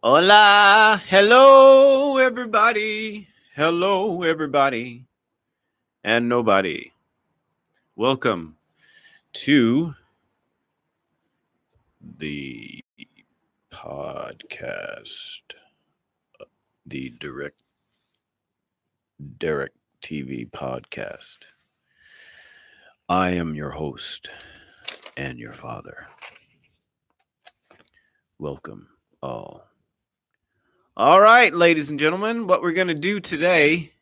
Hola, hello everybody, and nobody. Welcome to the podcast, the Derek TV podcast. I am your host and your father. Welcome all. All right, ladies and gentlemen, what we're going to do today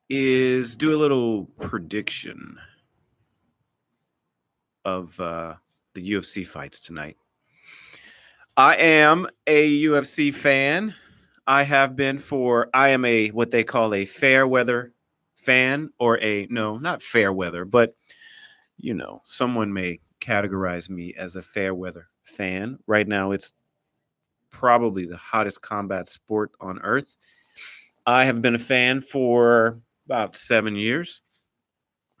is do a little prediction of the UFC fights tonight. I am a UFC fan. I am a what they call a fair weather fan, or no, not fair weather, but someone may categorize me as a fair weather fan. Right now, it's probably the hottest combat sport on earth. I have been a fan for about 7 years.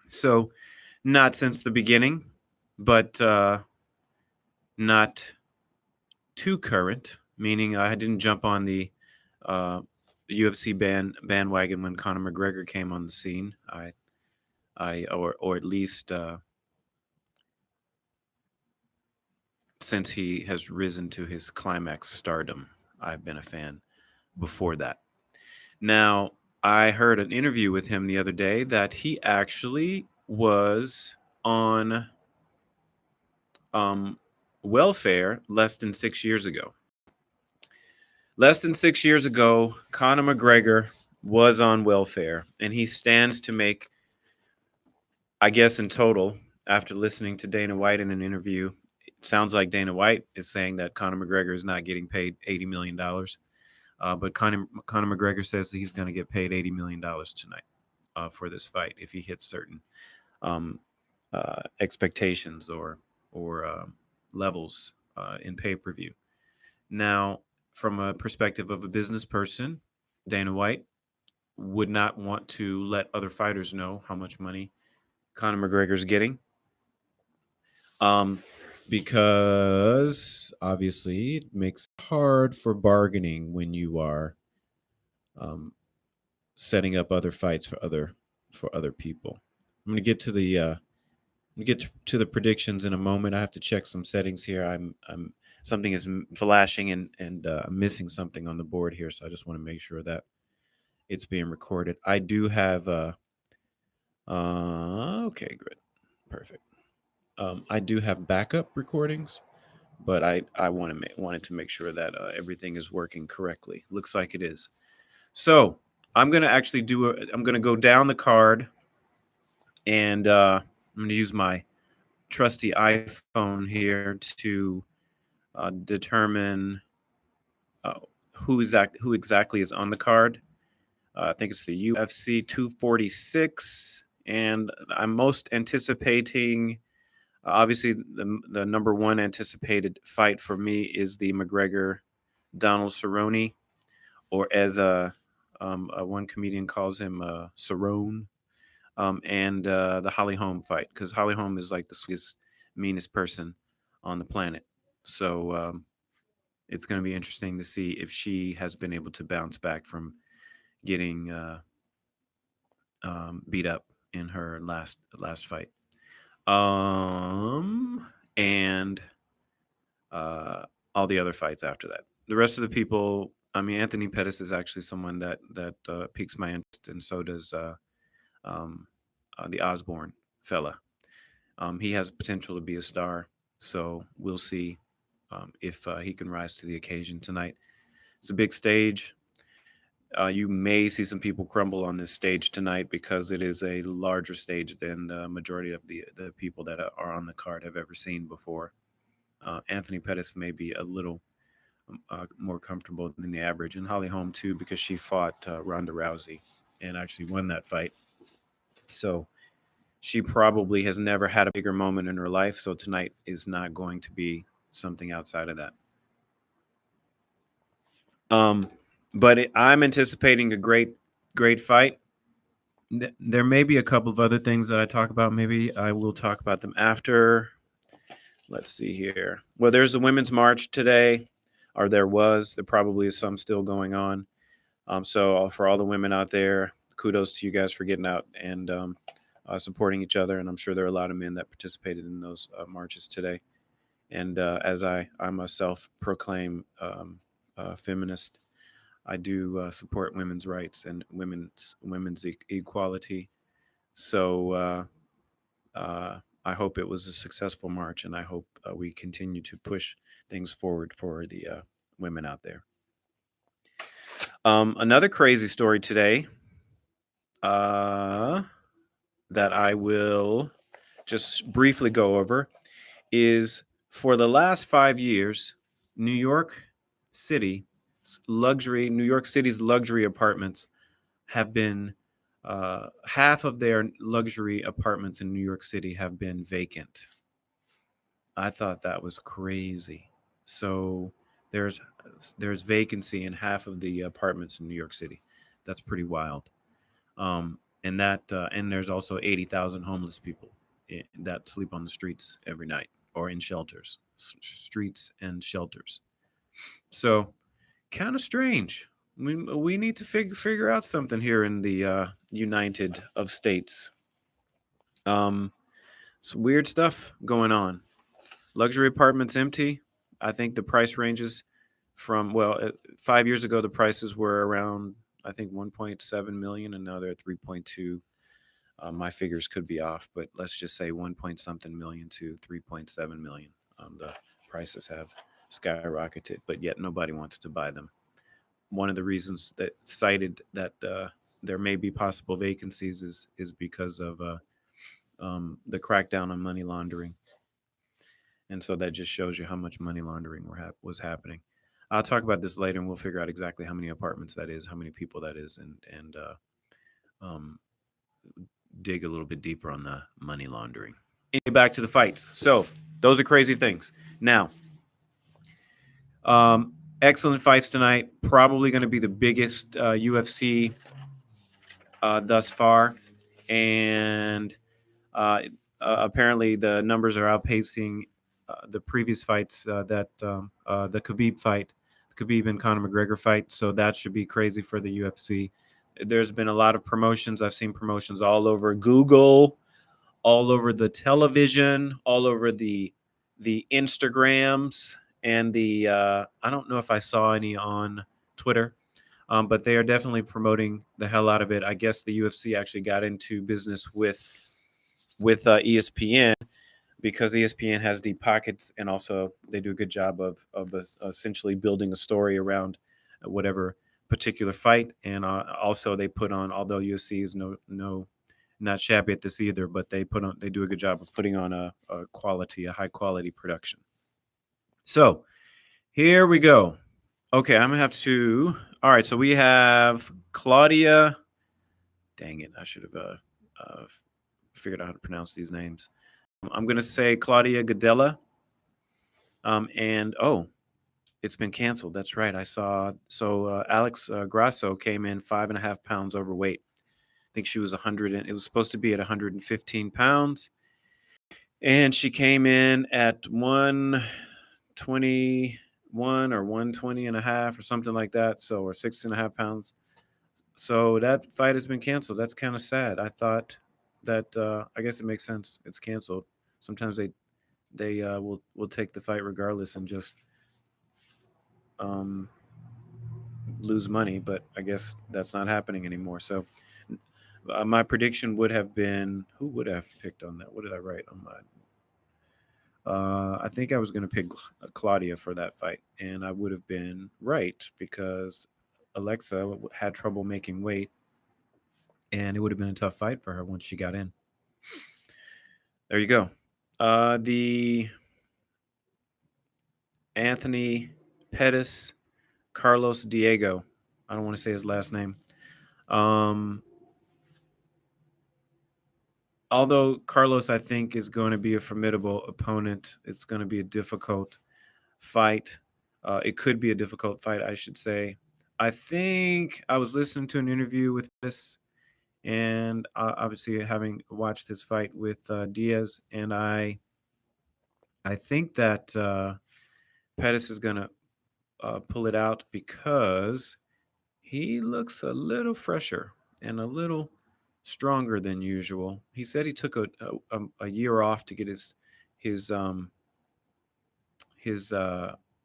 So, not since the beginning, but not too current, meaning I didn't jump on the uh, UFC bandwagon when Conor McGregor came on the scene. Or at least since he has risen to his climax stardom, I've been a fan before that. Now, I heard an interview with him the other day that he actually was on um, welfare less than 6 years ago. Less than 6 years ago, Conor McGregor was on welfare, and he stands to make, I guess, in total, after listening to Dana White in an interview, it sounds like Dana White is saying that Conor McGregor is not getting paid $80 million. But Conor McGregor says that he's going to get paid $80 million tonight for this fight if he hits certain um, expectations or levels in pay-per-view. Now, from a perspective of a business person, Dana White would not want to let other fighters know how much money Conor McGregor is getting, um, because obviously it makes it hard for bargaining when you are um, setting up other fights for other people. I'm gonna get to the predictions in a moment. I have to check some settings here. I'm something is flashing and I'm missing something on the board here, so I just want to make sure that it's being recorded. I do have okay, good, perfect. I do have backup recordings, but I wanted to make sure that everything is working correctly. Looks like it is. So I'm gonna actually I'm gonna go down the card, and I'm gonna use my trusty iPhone here to determine uh, who exactly is on the card. I think it's the UFC 246, and I'm most anticipating. Obviously, the number one anticipated fight for me is the McGregor Donald Cerrone, or as one comedian calls him, Cerrone, and the Holly Holm fight, because Holly Holm is like the sweetest, meanest person on the planet. So it's going to be interesting to see if she has been able to bounce back from getting beat up in her last fight. And all the other fights after that. The rest of the people, I mean, Anthony Pettis is actually someone that piques my interest, and so does um, the Osborne fella. He has potential to be a star, so we'll see if he can rise to the occasion tonight. It's a big stage. You may see some people crumble on this stage tonight because it is a larger stage than the majority of the people that are on the card have ever seen before. Anthony Pettis may be a little more comfortable than the average, and Holly Holm too, because she fought Ronda Rousey and actually won that fight. So she probably has never had a bigger moment in her life. So tonight is not going to be something outside of that. Um, I'm anticipating a great fight. There may be a couple of other things that I talk about. Maybe I will talk about them after. Let's see here. Well, there's the women's march today. or there probably is some still going on. So for all the women out there, kudos to you guys for getting out and supporting each other. And I'm sure there are a lot of men that participated in those marches today. And as I'm a self-proclaimed feminist, I do support women's rights and women's equality. So I hope it was a successful march, and I hope we continue to push things forward for the women out there. Another crazy story today that I will just briefly go over is for the last 5 years, New York City's luxury apartments have been half of their luxury apartments in New York City have been vacant. I thought that was crazy. So there's there's vacancy in half of the apartments in New York City. That's pretty wild. And there's also 80,000 homeless people that sleep on the streets every night or in shelters, streets and shelters. So kind of strange. We need to figure out something here in the United of States. Some weird stuff going on. Luxury apartments empty. I think the price ranges from 5 years ago the prices were around I think 1.7 million, and now they're at 3.2. My figures could be off, but let's just say 1 point something million to 3.7 million. The prices have skyrocketed, but yet nobody wants to buy them. One of the reasons that cited that there may be possible vacancies is because of the crackdown on money laundering, and so that just shows you how much money laundering was happening. I'll talk about this later, and we'll figure out exactly how many apartments that is, how many people that is, and um, dig a little bit deeper on the money laundering. Anyway, back to the fights. So those are crazy things. Now, excellent fights tonight. Probably going to be the biggest UFC thus far, and apparently the numbers are outpacing the previous fights the Khabib fight, the Khabib and Conor McGregor fight. So that should be crazy for the UFC. There's been a lot of promotions. I've seen promotions all over Google, all over the television, all over the Instagrams, and the I don't know if I saw any on Twitter, but they are definitely promoting the hell out of it. I guess the UFC actually got into business with ESPN because ESPN has deep pockets, and also they do a good job of essentially building a story around whatever particular fight. And also they put on, although UFC is no not shabby at this either, but they do a good job of putting on a high quality production. So here we go. Okay, I'm gonna have to. All right, so we have Claudia. Dang it, I should have figured out how to pronounce these names. I'm gonna say Claudia Gadella. And it's been canceled. That's right. I saw. So Alex Grasso came in 5.5 pounds overweight. I think she was 100, and it was supposed to be at 115 pounds, and she came in at 121 or 120 and a half or something like that. So, or 6.5 pounds. So that fight has been canceled. That's kind of sad. I thought that I guess it makes sense. It's canceled. Sometimes they will take the fight regardless and just um, lose money, but I guess that's not happening anymore. So my prediction would have been, who would I have picked on that? What did I write on my? I think I was going to pick Claudia for that fight, and I would have been right because Alexa had trouble making weight, and it would have been a tough fight for her once she got in. There you go. The Anthony Pettis, Carlos Diego. I don't want to say his last name. Although Carlos, I think, is going to be a formidable opponent. It's going to be a difficult fight. It could be a difficult fight, I should say. I think I was listening to an interview with this, and obviously having watched this fight with Diaz, and I think that Pettis is going to pull it out because he looks a little fresher and a little stronger than usual. He said he took a year off to get his his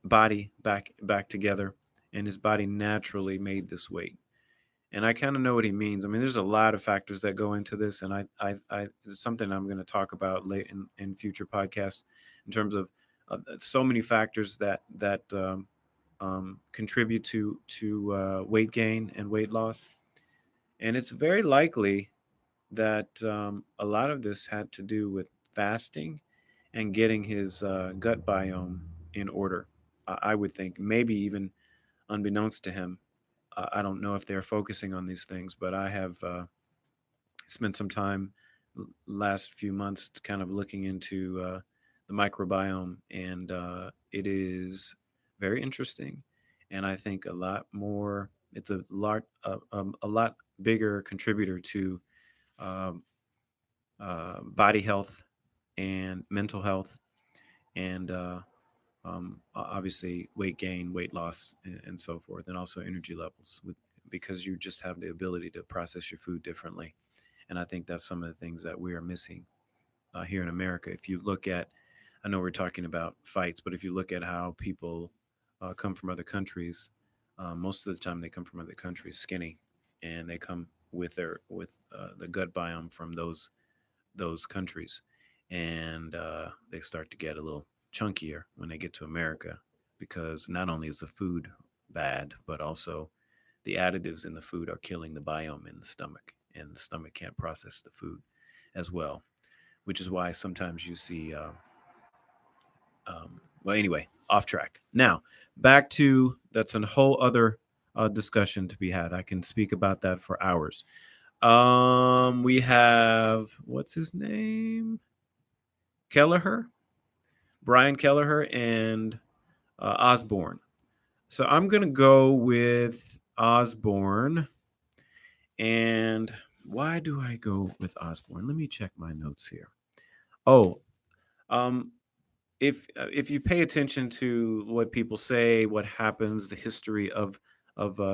body back together, and his body naturally made this weight. And I kind of know what he means. I mean, there's a lot of factors that go into this, and it's something I'm going to talk about late in future podcasts in terms of so many factors that contribute to weight gain and weight loss. And it's very likely that a lot of this had to do with fasting and getting his gut biome in order. I would think maybe even unbeknownst to him. I don't know if they're focusing on these things, but I have spent some time last few months kind of looking into the microbiome, and it is very interesting. And I think a lot more. It's a lot bigger contributor to um, body health and mental health, and obviously weight gain, weight loss, and so forth, and also energy levels, because you just have the ability to process your food differently. And I think that's some of the things that we are missing here in America. If you look at, I know we're talking about fights, but if you look at how people come from other countries, most of the time they come from other countries skinny, and they come with the gut biome from those countries, and they start to get a little chunkier when they get to America, because not only is the food bad, but also the additives in the food are killing the biome in the stomach, and the stomach can't process the food as well, which is why sometimes you see. Well, anyway, off track. Now, back to that's a whole other discussion to be had. I can speak about that for hours. We have what's his name? Kelleher, Brian Kelleher, and Osborne. So I'm gonna go with Osborne. And why do I go with Osborne? Let me check my notes here. Oh, um, if you pay attention to what people say, what happens, the history of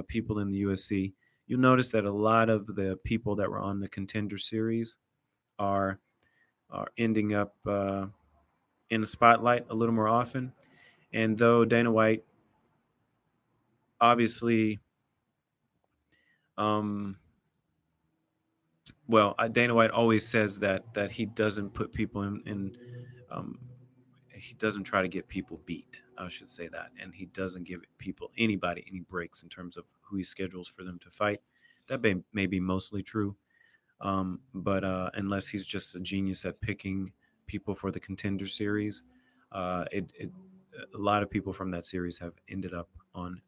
people in the UFC, you'll notice that a lot of the people that were on the Contender Series are are ending up in the spotlight a little more often. And though Dana White obviously, um, Dana White always says that he doesn't put people in um, he doesn't try to get people beat. I should say that, and he doesn't give people anybody any breaks in terms of who he schedules for them to fight. That may be mostly true, but unless he's just a genius at picking people for the Contender Series, it a lot of people from that series have ended up on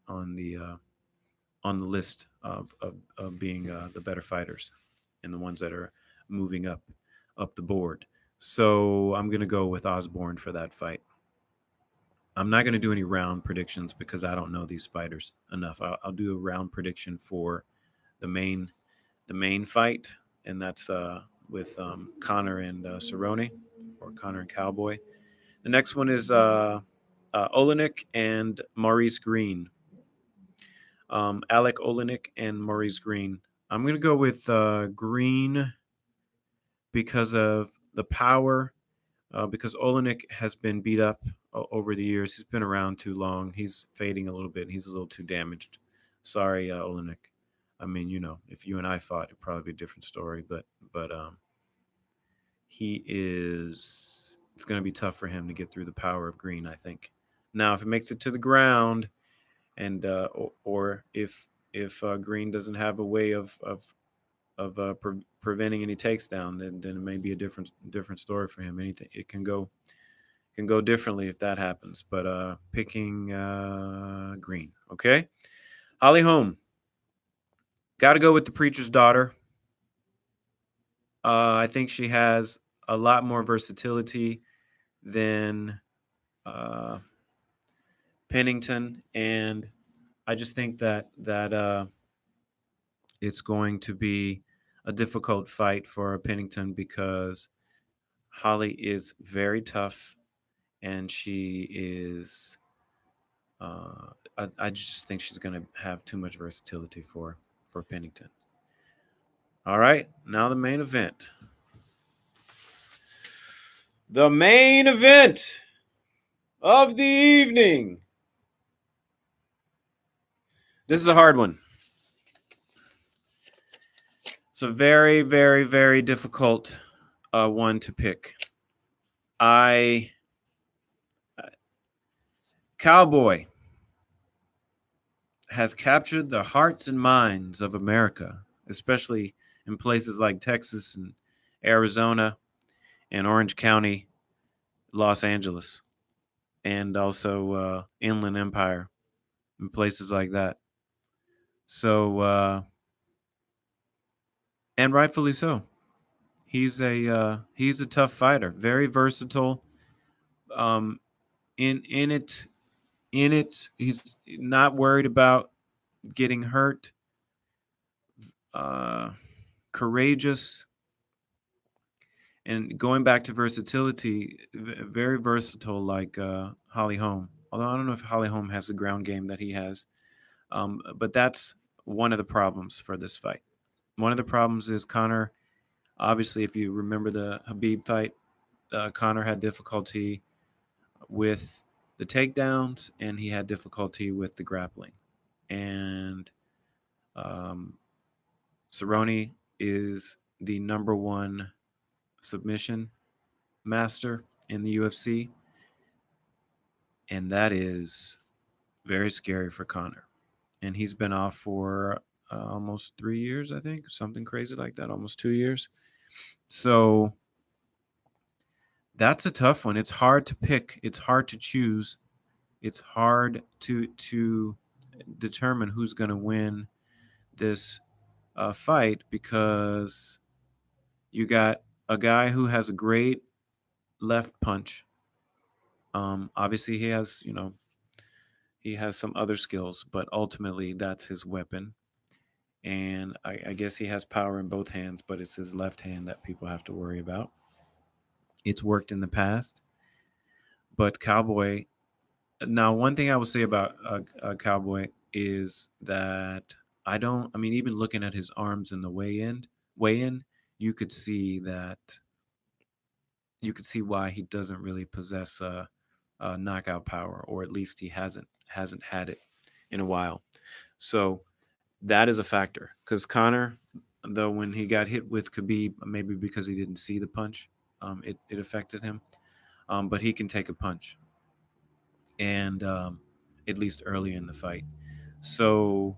on the list of being the better fighters and the ones that are moving up the board. So I'm gonna go with Osborne for that fight. I'm not gonna do any round predictions because I don't know these fighters enough. I'll do a round prediction for the main the main fight, and that's with Connor and Cerrone, or Connor and Cowboy. The next one is Olenek and Maurice Green. Alec Olenek and Maurice Green. I'm going to go with Green because of the power, because Olenek has been beat up over the years. He's been around too long. He's fading a little bit. He's a little too damaged. Sorry, Olenek. I mean, if you and I fought, it'd probably be a different story. But he is. It's going to be tough for him to get through the power of Green, I think. Now, if it makes it to the ground, and or if Green doesn't have a way of preventing any takedown, then it may be a different story for him. Anything it can go differently if that happens. But picking Green, okay. Holly Holm, got to go with the preacher's daughter. I think she has a lot more versatility than uh, Pennington, and I just think that it's going to be a difficult fight for Pennington because Holly is very tough, and she is I just think she's going to have too much versatility for Pennington. All right, now the main event. The main event of the evening. This is a hard one. It's a very, very, very difficult one to pick. I Cowboy has captured the hearts and minds of America, especially in places like Texas and Arizona and Orange County, Los Angeles, and also Inland Empire and places like that. So, and rightfully so. He's a tough fighter, very versatile. Um, in it he's not worried about getting hurt. Uh, Courageous, and going back to versatility, very versatile, like Holly Holm. Although I don't know if Holly Holm has the ground game that he has, but that's one of the problems for this fight. One of the problems is Connor. Obviously, if you remember the Habib fight, Connor had difficulty with the takedowns, and he had difficulty with the grappling. And um, Cerrone is the number one submission master in the UFC, and that is very scary for Connor. And he's been off for almost 3 years, I think, something crazy like that, almost 2 years. So that's a tough one. It's hard to pick. It's hard to choose. It's hard to determine who's going to win this fight, because you got a guy who has a great left punch. Obviously, he has some other skills, but ultimately that's his weapon. And I guess he has power in both hands, but it's his left hand that people have to worry about. It's worked in the past, but Cowboy. Now, one thing I will say about Cowboy is that I don't. I mean, even looking at his arms in the weigh in, you could see that. You could see why he doesn't really possess knockout power, or at least he hasn't had it in a while. So that is a factor, because Connor, though, when he got hit with Khabib, maybe because he didn't see the punch, it affected him. But he can take a punch, and at least early in the fight. So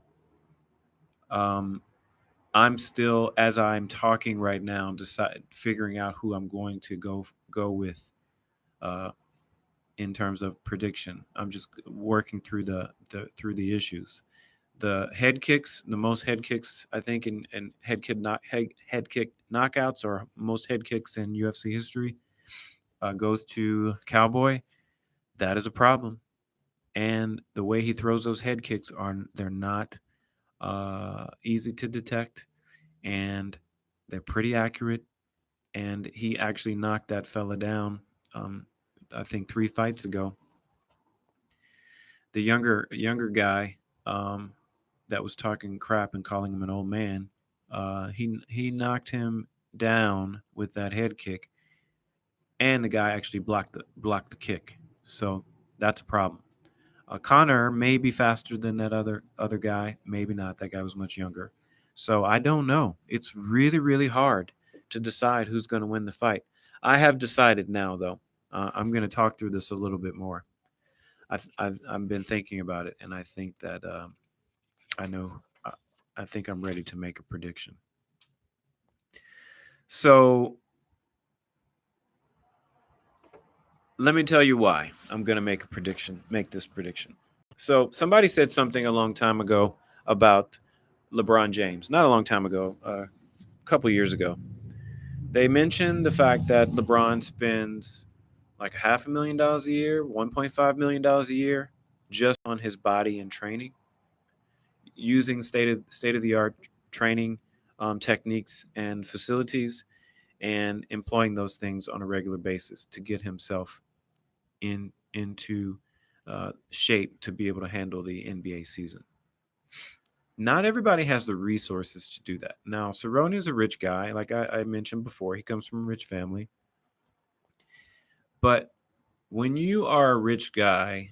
um, I'm still, as I'm talking right now, figuring out who I'm going to go with uh, in terms of prediction. I'm just working through the issues. The head kicks, the most head kicks I think in head kick knockouts, or most head kicks in UFC history, goes to Cowboy. That is a problem, and the way he throws those head kicks they're not easy to detect, and they're pretty accurate. And he actually knocked that fella down. Um, I think 3 fights ago. The younger guy that was talking crap and calling him an old man, he knocked him down with that head kick, and the guy actually blocked the kick. So that's a problem. Connor may be faster than that other guy, maybe not. That guy was much younger. So I don't know. It's really, really hard to decide who's going to win the fight. I have decided now, though. I'm going to talk through this a little bit more. I've been thinking about it, and I think that I know. I think I'm ready to make a prediction. So let me tell you why I'm going to make this prediction. So somebody said something a long time ago about LeBron James. Not a long time ago, a couple years ago. They mentioned the fact that LeBron spends like $500,000 a year, $1.5 million a year, just on his body and training, using state of the art training techniques and facilities, and employing those things on a regular basis to get himself into shape to be able to handle the NBA season. Not everybody has the resources to do that. Now, Cerrone is a rich guy, like I mentioned before. He comes from a rich family. But when you are a rich guy,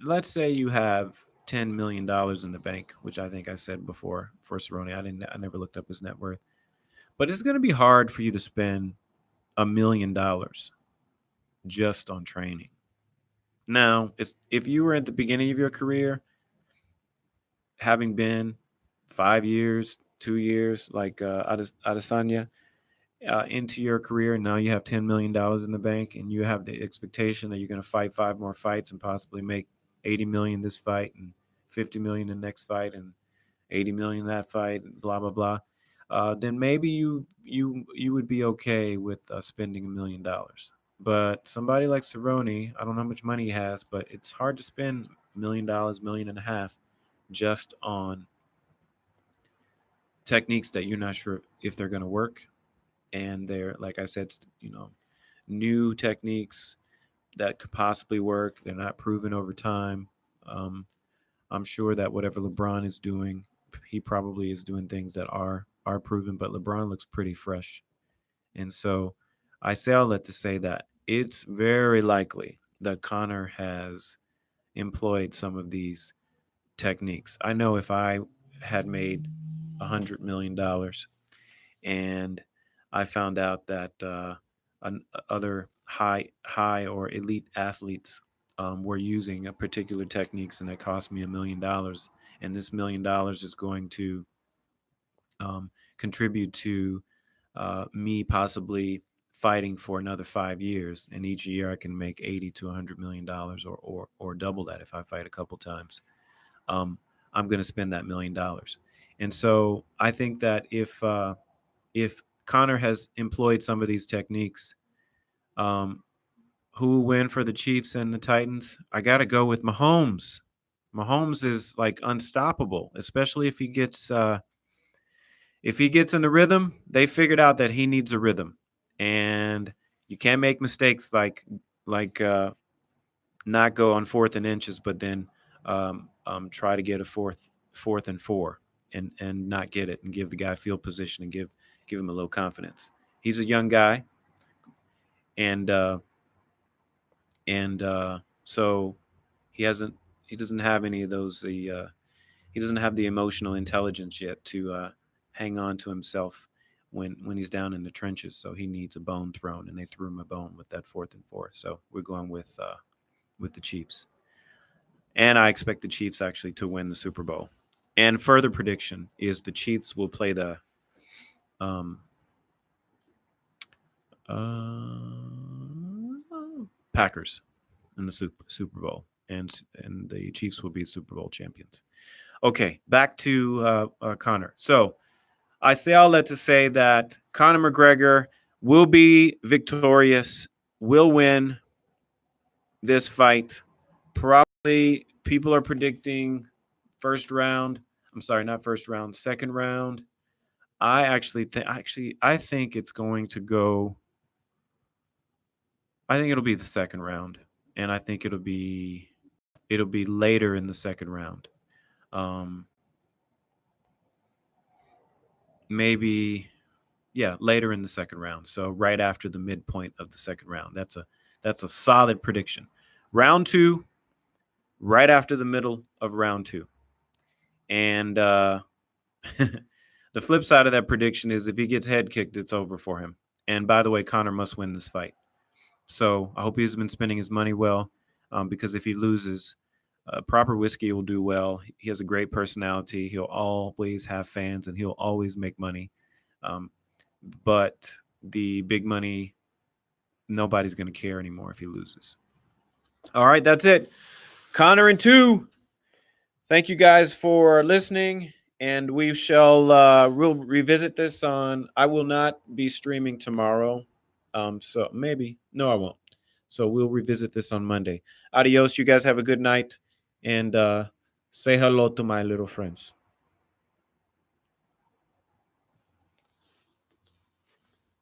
let's say you have $10 million in the bank, which I think I said before for Cerrone. I never looked up his net worth. But it's going to be hard for you to spend $1 million just on training. Now, if you were at the beginning of your career, having been 5 years, 2 years, like Adesanya, into your career, and now you have $10 million in the bank, and you have the expectation that you're going to fight 5 more fights and possibly make 80 million this fight and 50 million the next fight and 80 million that fight, and blah blah blah. Then maybe you would be okay with spending $1 million. But somebody like Cerrone, I don't know how much money he has, but it's hard to spend $1 million, million and a half, just on techniques that you're not sure if they're going to work, and they're, like I said, new techniques that could possibly work. They're not proven over time. Um, I'm sure that whatever LeBron is doing, he probably is doing things that are proven, but LeBron looks pretty fresh. And so I say all that to say that it's very likely that Connor has employed some of these techniques. I know if I had made $100 million and I found out that other high or elite athletes were using a particular techniques, and it cost me $1 million, and this $1 million is going to contribute to me possibly fighting for another 5 years, and each year I can make 80 to $100 million, or double that if I fight a couple times. Um, I'm going to spend that $1 million, and so I think that if Connor has employed some of these techniques, um, who will win for the Chiefs and the Titans? I got to go with Mahomes. Mahomes is like unstoppable, especially if he gets in the rhythm. They figured out that he needs a rhythm, and you can't make mistakes like not go on 4th and inches, but then try to get a fourth and four, and not get it, and give the guy field position and give him a little confidence. He's a young guy, and so he doesn't have any of those. He doesn't have the emotional intelligence yet to hang on to himself when he's down in the trenches. So he needs a bone thrown, and they threw him a bone with that 4th and 4. So we're going with the Chiefs, and I expect the Chiefs actually to win the Super Bowl. And further prediction is the Chiefs will play the um, Packers in the Super Bowl, and the Chiefs will be Super Bowl champions. Okay, back to Connor. So I say all that to say that Conor McGregor will be victorious, will win this fight. Probably people are predicting first round. I'm sorry, not first round, second round. I think it's going to go. I think it'll be the second round, and I think it'll be later in the second round. Um, maybe, yeah, later in the second round. So right after the midpoint of the second round. That's a solid prediction. Round two, right after the middle of round two. And the flip side of that prediction is if he gets head kicked, it's over for him. And by the way, Connor must win this fight. So I hope he's been spending his money well, because if he loses, proper whiskey will do well. He has a great personality. He'll always have fans, and he'll always make money. Um, but the big money, nobody's going to care anymore if he loses. All right, that's it. Connor and two. Thank you guys for listening, and we'll revisit this on. I will not be streaming tomorrow, so maybe no, I won't. So we'll revisit this on Monday. Adios. You guys have a good night, and say hello to my little friends.